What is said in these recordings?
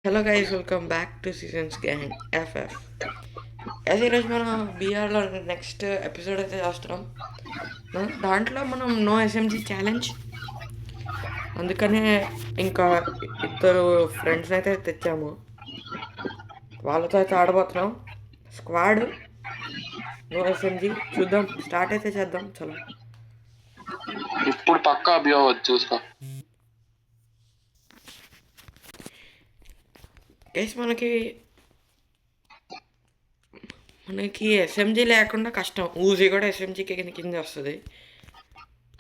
Hello guys, welcome back to seasons gang FF. As ఈరోజు మనం బీఆర్లో next episode అయితే చేస్తున్నాం. దాంట్లో మనం నో ఎస్ఎంజీ ఛాలెంజ్, అందుకనే ఇంకా ఇద్దరు ఫ్రెండ్స్ అయితే తెచ్చాము. వాళ్ళతో అయితే ఆడబోతున్నాం. Squad no SMG. చూద్దాం, స్టార్ట్ అయితే చేద్దాం. చలో, ఇప్పుడు పక్కా అభియోగం చూసుకో. గైస్ మనకి ఎస్ఎంజీ లేకుండా కష్టం. ఊజీ కూడా ఎస్ఎంజీకి కింద వస్తుంది.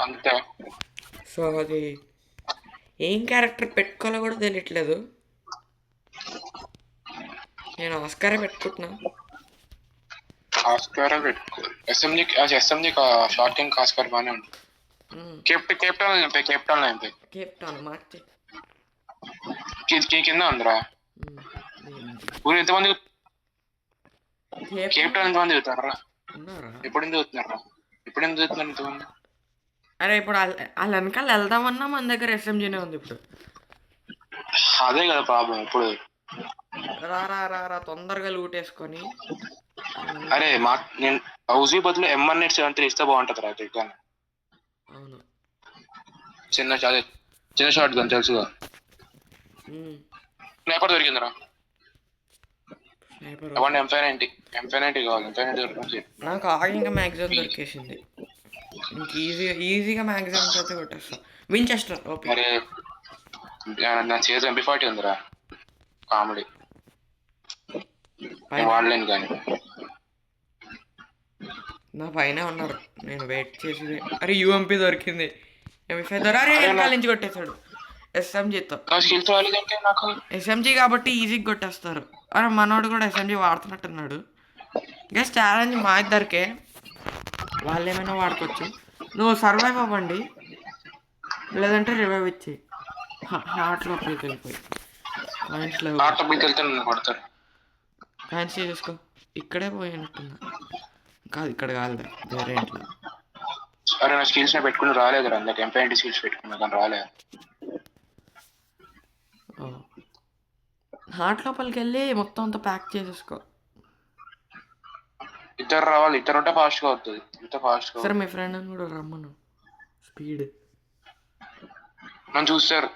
అంతే. సో అది ఏం క్యారెక్టర్ పెట్టుకోవాలో కూడా తెలియట్లేదు. నేను ఆస్కారే పెట్టుకుంటున్నా. ఆస్కార్ పెట్టుకో. ఎస్ఎంజీ షార్ట్ కింగ్ ఆస్కార్ బాగానే ఉంది. కేప్ టౌన్ మార్చి కింద ఉందిరా. ఊరు ఎంతమంది కేప్ టౌన్ ఎంతమంది చదువుతారా? ఎప్పుడు ఎందుకు చదువుతున్నారా? ఎప్పుడు ఎందుకు చదువుతున్నారు ఇంతమంది? అరే ఇప్పుడు వాళ్ళ వెనకాల వెళ్దామన్నా మన దగ్గర ఎస్ఎంజీనే ఉంది ఇప్పుడు. అదే కదా ప్రాబ్లం. ఇప్పుడు రా తొందరగా లూటేసుకొని. అరే నేను హౌజీ బదులు M1873 ఇస్తే బాగుంటుంది రా. అవును, చిన్న షార్ట్ గన్ తెలుసుగా. స్నైపర్ దొరికిందిరా. M590 కావాలి. M590 నాకు ఆగింగా మ్యాక్సిమం దొరికేసింది. ఇంక ఈజీగా మ్యాక్సిమం అయితే కొట్టేస్తా. Winchester okay. మరి నా చేతి MP40 ఉందిరా. కామెడీ వాడలేను కానీ. నా పైన ఉన్నారు, నేను వెయిట్ చేసి. అరే యూఎంపీ దొరికింది. M5 వెనకాల నుంచి కొట్టేశాడు ఎస్ఎంజీతో. ఎస్ఎంజీ కాబట్టి ఈజీగా కొట్టేస్తారు. అరే మనోడు కూడా ఎస్ఎంజీ వాడుతున్నట్టున్నాడు. గెస్ ఛాలెంజ్ మా ఇద్దరికే, వాళ్ళు ఏమైనా వాడుకోవచ్చు. నువ్వు సర్వైవ్ అవ్వండి, లేదంటే రివైవ్ ఇచ్చి హార్ట్ లోపలికి వెళ్ళిపోయి కాయిన్స్ చేసుకో. ఇక్కడే పోయినట్టున్నా. కాదు, ఇక్కడ కాదులే, వేరే ఇంట్లో. అరే నా స్కిల్స్ పెట్టుకుని రాలేదు రా. అందుకే M590 స్కిల్స్ పెట్టుకున్నా కానీ రాలేదు. హార్ట్ లోపలికి వెళ్ళి మొత్తం అంతా ప్యాక్ చేసేసుకో. ఇద్దరు రావాలి. ఇద్దరు ఉంటే ఫాస్ట్ గా అవుతుంది. ఇంత ఫాస్ట్ గా. సరే మీ ఫ్రెండ్ అని కూడా రమ్మను. స్పీడ్ నన్ను చూస్తారు.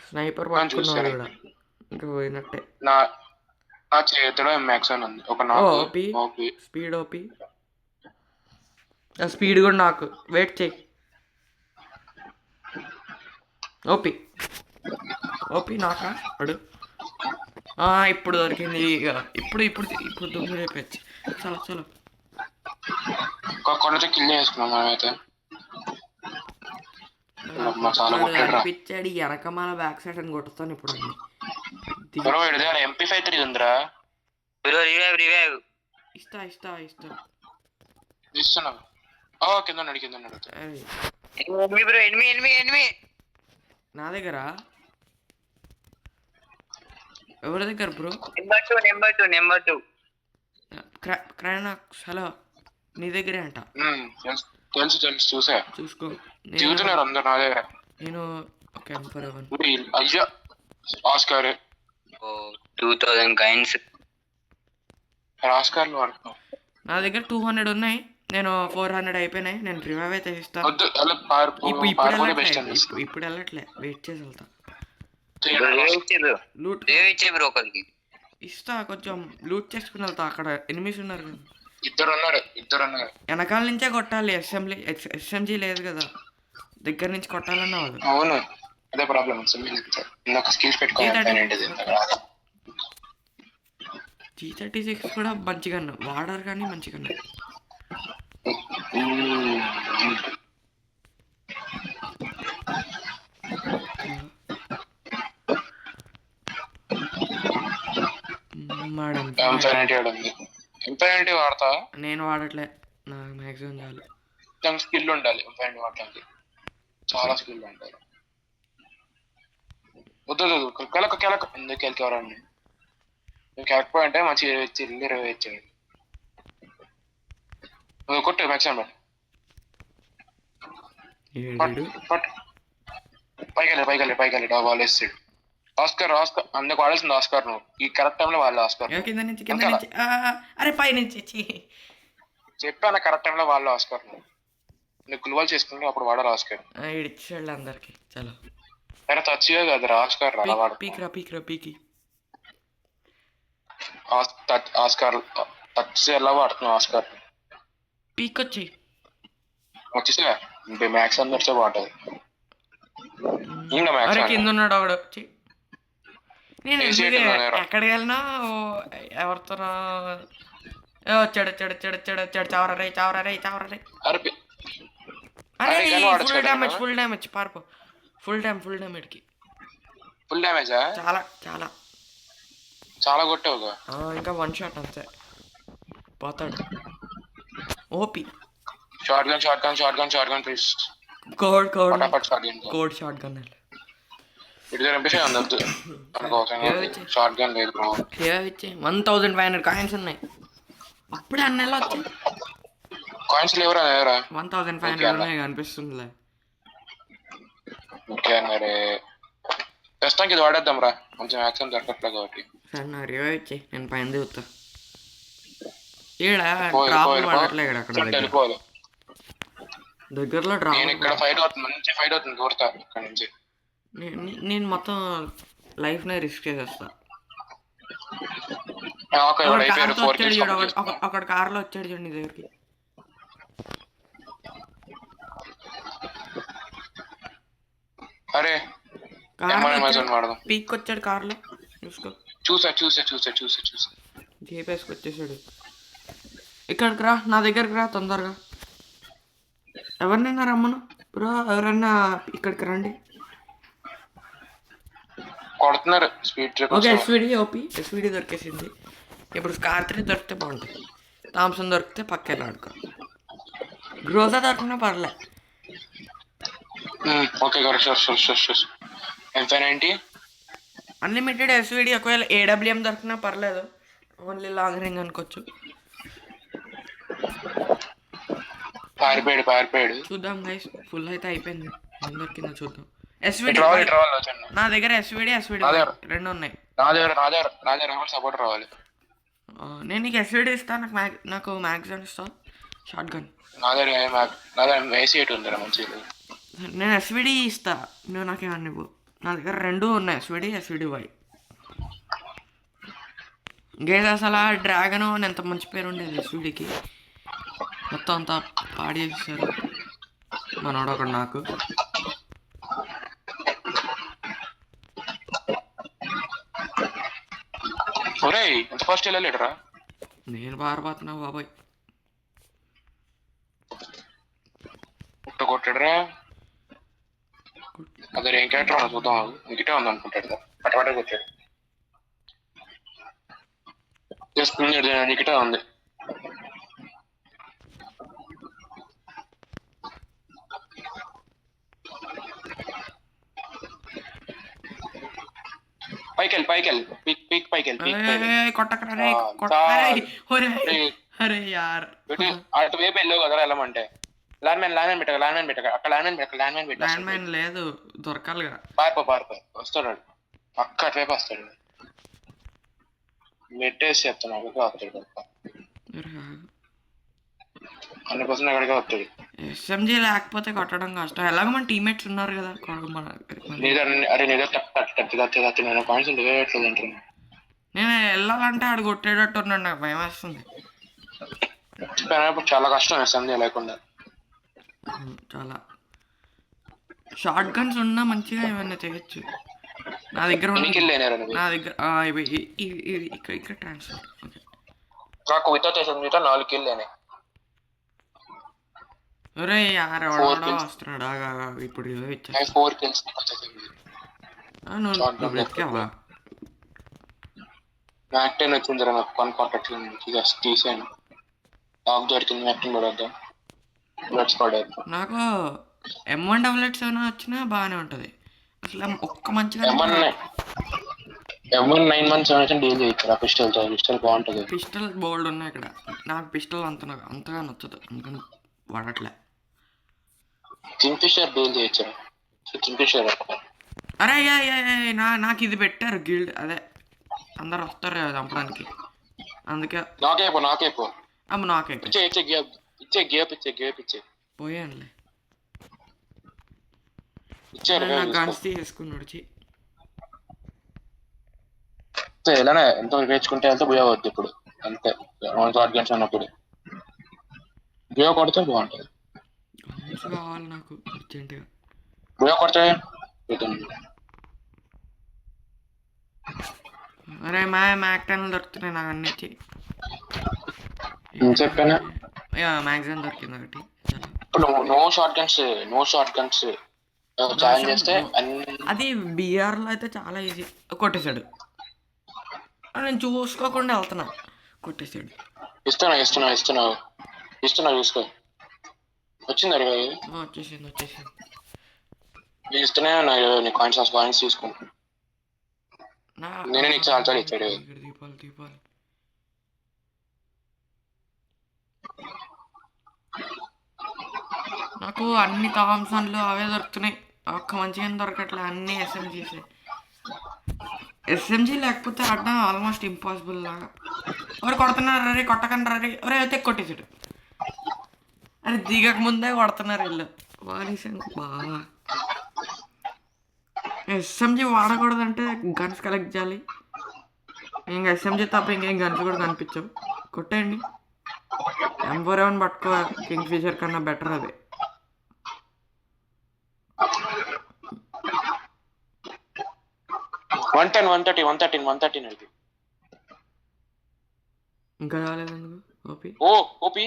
స్నైపర్ పట్టుకున్నాడు కూడా, ఇంకా పోయినట్టే. నా చేతిలో MX అని ఉంది. ఒక ఓపి స్పీడ్. ఓపి స్పీడ్ కూడా నాకు. వెయిట్ చేయి. ఓపి నాకా అడు. ఇప్పుడు దొరికింది. ఇక ఇప్పుడు దుమ్ము రేపచ్చు. చలో కొంచెం కిల్ చేసుకున్నాం మనమైతే. పిచ్చాడి వెనకమాల బ్యాక్ సైడ్ అని కొట్టుతాను ఇప్పుడు. MP53 ఉందిరా. ఇస్తున్నా. కింద నా దగ్గర ఎవరి దగ్గర బ్రో? నెంబర్ 2 క్రైనాక్స్. హలో, నీ దగ్గరే అంట. తెలుసు చూసుకో. దిగుతున్నారు అందరు నా దగ్గర. నేను అయ్యా ఆస్కార్ 2000 కాయిన్స్. ఆస్కార్ నా దగ్గర 200 ఉన్నాయి. నేను 400 అయిపోయినాయి. నేను రివైవ్ అయితే ఇస్తాను. ఇప్పుడు వెళ్ళట్లే, వెయిట్ చేసి వెళ్తా. ఇస్తా, కొంచెం లూట్ చేసుకుని వెళ్తా. అక్కడ ఎనిమిస్ ఉన్నారు కదా. ఇద్దరు వెనకాల నుంచే కొట్టాలి. ఎస్ఎంజీ లేదు కదా, దగ్గర నుంచి కొట్టాలన్నా వాళ్ళు. అవును, అదే ప్రాబ్లం. G36 కూడా మంచిగా వాడారు, కానీ మంచిగా వాడతా. నేను వాడట్లే, నాకు మ్యాక్సిమం చాలు. స్కిల్ ఉండాలి M590 వాడటానికి. చాలా స్కిల్ ఉండాలి. వద్దు కెలక ఎందుకు కెలికేవారండి. కెలకపోయింటే మంచిగా ఇచ్చేయండి. కొట్టు మ్యాక్సిమం పైకి వెళ్ళి బాల్ వేస్తాడు. ఆస్కార్ అందుకు వాడాల్సింది ఆస్కార్. నువ్వు ఈ కరెక్ట్ టైంలో వాళ్ళు ఆస్కార్. కింద నుంచి అరే పై నుంచి చెప్పాను కరెక్ట్ టైంలో వాళ్ళు ఆస్కార్. నువ్వు గుల్వాల్ చేసుకుంటే అప్పుడు వాడాలి ఆస్కార్. ఇడిచాడు అందరికి. చలో అరే టచ్గా కదరా ఆస్కార్ రా వాడు. పీకి ఆస్కార్ టచ్ ఎలా వాడుతున్నావు ఆస్కార్? పీక్ వచ్చేసా మ్యాక్స్ అందరితో బాగుంటుంది. ఇంకా అరే మ్యాక్స్ కింద ఉన్నాడు ఆవిడ వచ్చి. నేను ఎక్కడికి వెళ్ళినా ఎవరితో వచ్చాడు చావరా రే. అరే అరే ఫుల్ డ్యామేజ్ పార్పు. ఫుల్ డ్యామేజ్కి. ఫుల్ డ్యామేజా? చాలా చాలా చాలా కొట్టావుగా. ఇంకా 1 షాట్ అంతే పోతాడు. OP short gun please. Code short gun లేదు. ఇటు చంపేసి అందద్దు షార్ట్ గన్ లేదు. 1500 కాయిన్స్ ఉన్నాయి. అప్పుడే అన్నెలా వచ్చాయి. కాయిన్స్ లేవరా? 1500 ఉన్నాయి కనిపిస్తుందిలే. ఓకే మరి ప్రస్తుతానికి ఇది వాడేద్దాం రా, కొంచెం యాక్షన్ దొరకట్లేదు కాబట్టి. సరే నా రివైవ్ ఇచ్చి నేను పైన దిగుతా. దగ్గరలో డ్రాప్. ఇక్కడ ఫైట్ అవుతుంది, మంచి ఫైట్ అవుతుంది. దూరతా ఇక్కడ నుంచి. నేను మొత్తం లైఫ్ నే రిస్క్ చేసేస్తా. అక్కడ కార్లో వచ్చాడు చూడండి దగ్గరికి. అరే పీక్ వచ్చాడు కార్లో. చూసా జీపేస్కి వచ్చేసాడు. ఇక్కడికి రా, నా దగ్గరికి రా తొందరగా. ఎవరినైనా రమ్మను బ్రో, ఎవరన్నా ఇక్కడికి రండి. కొడుతున్నారు స్పీడ్. Okay SVD దొరికేసింది. ఇప్పుడు స్కార్ 3 దొరికితే బాగుంటుంది. థామ్సన్ దొరికితే పక్కెళ్ళి ఆడుకో. గ్రోజా దొరికినా పర్లే. ఓకే ఎంత అన్లిమిటెడ్ ఎస్విడి. ఒకవేళ ఏడబ్ల్యూఎం దొరికినా పర్లేదు, ఓన్లీ లాంగ్ రేంజ్ అనుకోవచ్చు. పారిపోయాడు. చూద్దాం గైస్, ఫుల్ అయితే అయిపోయింది. దొరికిందో చూద్దాం. ఎస్విడి నా దగ్గర ఎస్విడి రెండు ఉన్నాయి. సపోర్ట్ రావాలి. నేను నీకు ఎస్విడి ఇస్తాను. నాకు మ్యాగ్జిన్ ఇస్తాను. షార్ట్ గన్ నేను ఎస్విడి ఇస్తా. నువ్వు నాకేమన్నా ఇవ్వు. నా దగ్గర 2 ఉన్నాయి, ఎస్విడి వై. గేస్ అసలు డ్రాగన్ ఎంత మంచి పేరు ఉండేది ఎస్విడికి. మొత్తం అంతా పాడి చేసేసారు మనోడు ఒకడు. నాకు ఫస్ట్ వెళ్ళలేడురా. నేను పారిపోతున్నా బాబాయ్. కొట్టాడురా. అదే ఏం క్యారెక్టర్ చూద్దాం. గిటే ఉంది అనుకుంటాడు. పటపట కొట్టాడు. గిటే ఉంది. పైకెళ్ళి అటు వైపు వెళ్ళావు కదా వెళ్ళమంటే. ల్యాండ్ పెట్టక అక్కడ లేదు దొరకాలిగా. పారిపో వస్తాడు పక్క అటువైపు వస్తాడు. నెట్టేసి చెప్తాను వస్తాడు. 100% అక్కడికే వస్తాడు. ఎస్ఎంజీ లేకపోతే కొట్టడం కష్టం. ఎలాగో మన టీమ్మేట్స్ ఉన్నారు కదా. నేను వెళ్ళాలంటే ఆడు కొట్టేటట్టు ఉన్నాడు. నాకు భయం వేస్తుంది. చాలా కష్టం ఎస్ఎంజీ లేకుండా. చాలా షార్ట్ గన్స్ ఉన్నా మంచిగా ఏమన్నా చేయొచ్చు. నా దగ్గర ఇక్కడ ట్రాన్స్ఫర్. నాకు వితౌట్ ఎస్ఎంజీ 4 కిల్ అయినాయి. ఒరే వస్తున్నాడు. ఇప్పుడు బ్రతికావా? మ్యాక్టైన్ వచ్చింది రా. నాకు కొనుక్కోవట్లేదు. తీసాను. డాగ్ దొరికింది. మ్యాక్టైన్ పడద్దాం. నాకు M1XX వచ్చినా బాగానే ఉంటది. అసలు ఒక్క మంచిగా పిస్టల్ బాగుంటది. పిస్టల్ బోల్డ్ ఉన్నాయి ఇక్కడ. నాకు పిస్టల్ అంతగా నచ్చదు, అందుకని వాడట్లే. కింగ్ఫిషర్ డీల్ చేయొచ్చు. కింగ్ఫిషర్ అరే నాకు ఇది పెట్టారు గిల్డ్, అదే అందరు వస్తారు కదా చంపడానికి, అందుకే నాకేపో అమ్మ నాకే ఇచ్చే పోయానులే. ఇచ్చే నాకు గన్స్ తీసుకున్నాడు ఇలానే ఎంత వేచుకుంటే అంత బుయా వద్దు ఇప్పుడు, అంతే షార్ట్ గన్స్ అన్నప్పుడు బుయా కొడితే బాగుంటుంది. గన్స్ కావాలి నాకు అర్జెంటుగా. బుయా కొడితే అరే మ్యాక్టైన్లు దొరుకుతున్నాయి నాకు అన్నిచ్చి. చెప్పాను మ్యాగ్జిన్ దొరికింది ఒకటి. ఇప్పుడు నో షార్ట్ గన్స్ ఛాలెంజ్ చేస్తే అది బిఆర్లో అయితే చాలా ఈజీ. కొట్టేశాడు, నేను చూసుకోకుండా వెళ్తున్నా, కొట్టేశాడు. ఇస్తున్నా చూసుకో. వచ్చింది వచ్చేసింది ఇస్తూనే నీ కాయిన్స్ తీసుకో. నేనే నీకు చాలా ఇచ్చాడు. దీపాలు నాకు అన్ని థామ్సన్లు అవే దొరుకుతున్నాయి, ఒక్క మంచిగా దొరకట్లే, అన్ని ఎస్ఎంజీ లేకపోతే ఆడడం ఆల్మోస్ట్ ఇంపాసిబుల్ లాగా. ఎవరు కొడుతున్నారు రే, కొట్టకండి రే, ఎవరే అయితే కొట్టేసాడు. అరే దిగక ముందే కొడుతున్నారు వీళ్ళు, వారేసాను బాగా. ఎస్ఎంజీ వాడకూడదంటే గన్స్ కలెక్ట్ చేయాలి, ఇంకా ఎస్ఎంజీ తప్ప ఇంకేం గన్స్ కూడా కనిపించవు. కొట్టేయండి, M4 పట్టుకో, కింగ్ ఫిషర్ కన్నా బెటర్ అది. ఇంకా రాలేదు ఎందుకు? ఓపి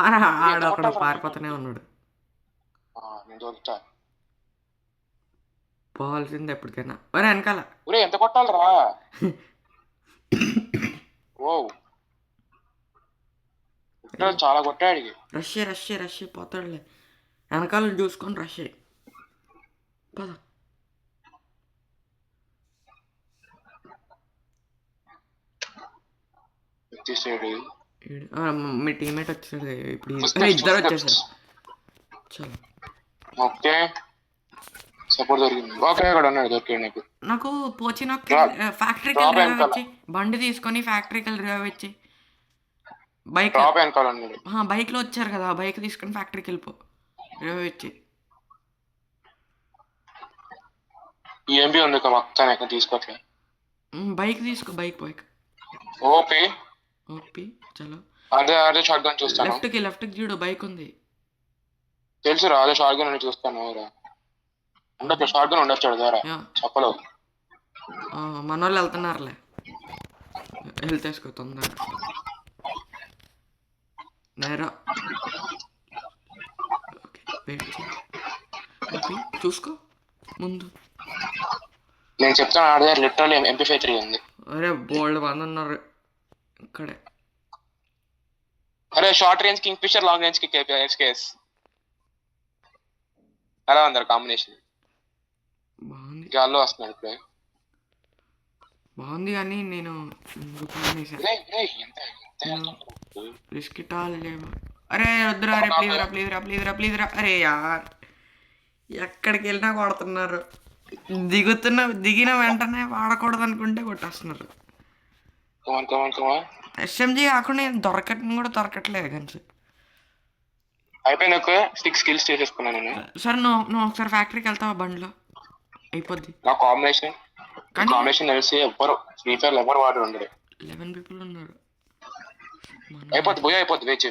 ఆడ అక్కడ పారిపోతూనే ఉన్నాడు, పోవాల్సింది ఎప్పటికైనా. ఒరే వెనకాల ఎంత కొట్టాలరా? చాలా కొట్టాడు. రష్ పోతాడులే, వెనకాల చూసుకొని రష్ పద. మీ టీమేట్ వచ్చాడు ఇప్పుడు, ఇద్దరు వచ్చేసారు. చలో ఓకే, సపోర్ట్ దొరికింది. ఓకే అక్కడ ఉన్నాడు, దొరికాడు నీకు. నాకు పోచినొక్కి ఫ్యాక్టరీకి వెళ్ళి వచ్చి బండి తీసుకొని ఫ్యాక్టరీకి వెళ్ళి రివైవ్ వచ్చి, బైక్లో వచ్చారు కదా, బైక్ తీసుకొని ఫ్యాక్టరీకి వెళ్ళిపో, రివైవ్ వచ్చి. ఏంబి ఉంది మొత్తం తీసుకోవట్లే. బైక్ తీసుకో, బైక్ ఓపి చలో. అదే షార్ట్ గన్ చూస్తాను. లెఫ్ట్కి చూడు, బైక్ ఉంది. తెలుసురా, అదే షార్ట్ గన్ చూస్తాను. ఉండొచ్చు, షార్ట్ గన్ ఉండొచ్చు ద్వారా చెప్పలేవు. మన వాళ్ళు వెళ్తున్నారులే, హెల్త్ వేసుకో తొందరగా. నేరా చూసుకో ముందు. నేను చెప్తాను, ఆడ లిటరల్లీ MP53 ఉంది. అరే బోల్డ్ మంది ఉన్నారు ఇక్కడే. అరే short range kingfisher, long range కి SKS అలా అందరు కాంబినేషన్ బాగుంది. గాల్లో వస్తున్నాడు ఇప్పుడే, బాగుంది కానీ నేను రిస్క్ టాల్ లేవు. అరే వద్దురా, అరే ప్లీజ్ రా. అరే యార్, ఎక్కడికి వెళ్ళినా కొడుతున్నారు. దిగిన వెంటనే వాడకూడదు అనుకుంటే కొట్టేస్తున్నారు. SMG కాకుండా దొరకట్లేదు గన్స్. అయిపోయింది, ఒక 6 kills చేసేసుకున్నాను నేను. సరే నువ్వు ఒకసారి ఫ్యాక్టరీకి వెళ్తావా, బండిలో అయిపోద్ది. నా కాంబినేషన్ తెలిసి ఫ్రీ ఫైర్ ఎవరు వాడు ఉండడు. 11 people ఉన్నారు. అయిపోద్ది వేచి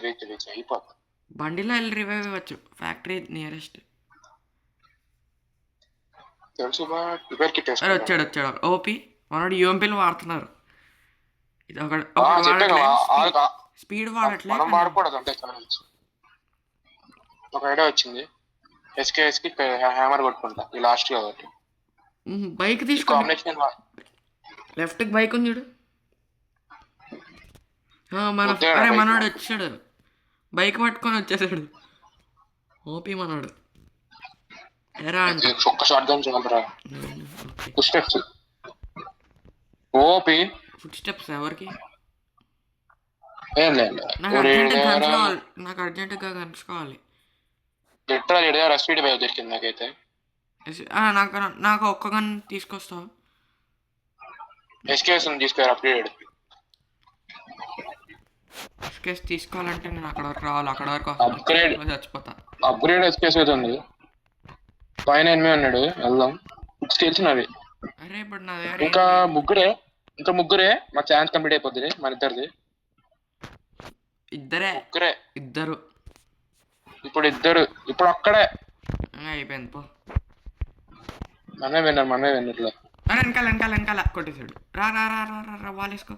అయిపోద్ది. బండిలో వెళ్ళి రివైవ్ ఇవ్వచ్చు, ఫ్యాక్టరీ నియరెస్ట్. తెలుసు, వచ్చాడు ఓపి, మనోడు UMPలు వాడుతున్నారు. ఇది స్పీడ్ వాడట్లే, వాడకూడదు అంటే ఒక ఐడియా వచ్చింది. SKS కి హ్యామర్ కొట్టుకుంటా ఈ లాస్ట్ కాబట్టి. బైక్ తీసుకో, లెఫ్ట్ బైక్ ఉంది చూడు. మనోడు వచ్చాడు, బైక్ పట్టుకొని వచ్చేసాడు ఓపి మనోడు. ఒక్క షాట్ గన్ చాలరా. ఫుట్ స్టెప్స్ ఎవరికి? ఏం లేదు, నాకు అర్జెంటుగా గన్స్ కావాలి. స్పీడ్ బైక్ దొరికింది నాకైతే. నాకు నాకు ఒక్క గన్ తీసుకొస్తావు? ఎస్కేఎస్ ఉంది తీసుకోరు అప్గ్రేడ్. ఎస్కేస్ తీసుకోవాలంటే నేను అక్కడ వరకు రావాలి, అక్కడ వరకు అప్గ్రేడ్ చచ్చిపోతా. అప్గ్రేడ్ ఎస్కేఎస్ అయితే ఉంది. పైన ఎనిమిది ఉన్నాడు, వెళ్దాం. తెలిసినవి అరే ఇప్పుడు నా దగ్గర ఇంకా ముగ్గురే మా ఛాన్స్ కంప్లీట్ అయిపోతుంది మన ఇద్దరిది. ముగ్గురే ఇద్దరు ఇప్పుడు అక్కడే అయిపోయింది పో. మనమే విన్నర్లో. అరే వెనకాల కొట్టేసాడు. రా రా రా రా రా రా వాలేసుకో.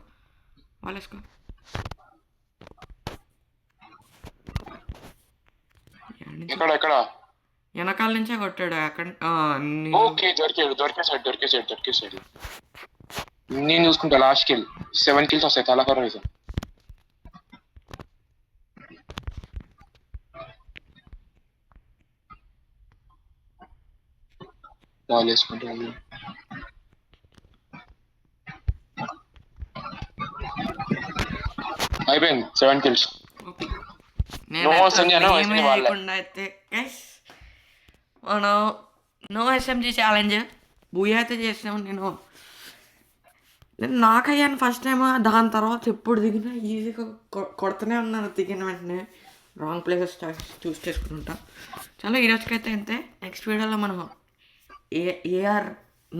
ఎక్కడ వెనకాల నుంచే కొట్టాడు. అక్కడ ఓకే దొరికేసాడు. నేను చూసుకుంటా. లాస్ట్ కిల్ 7 kills వస్తాయి. తలకర వేసాను. బాల్ వేసుకుంటా. అయిపోయింది 7 kills. మనం నో ఎస్ఎంజీ ఛాలెంజ్ బూయా అయితే చేసినాము. నేను నాకయ్యాను ఫస్ట్ టైం. దాని తర్వాత ఎప్పుడు దిగినా ఈజీగా కొడుతూనే ఉన్నాను. దిగిన వెంటనే రాంగ్ ప్లేసెస్ చూస్ చేసుకుంటా. చలో ఈరోజుకైతే అంతే. నెక్స్ట్ వీడియోలో మనం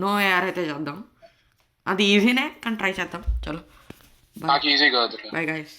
నో ఏఆర్ అయితే చేద్దాం. అది ఈజీనే కానీ ట్రై చేద్దాం. చలో బాయ్ గైస్.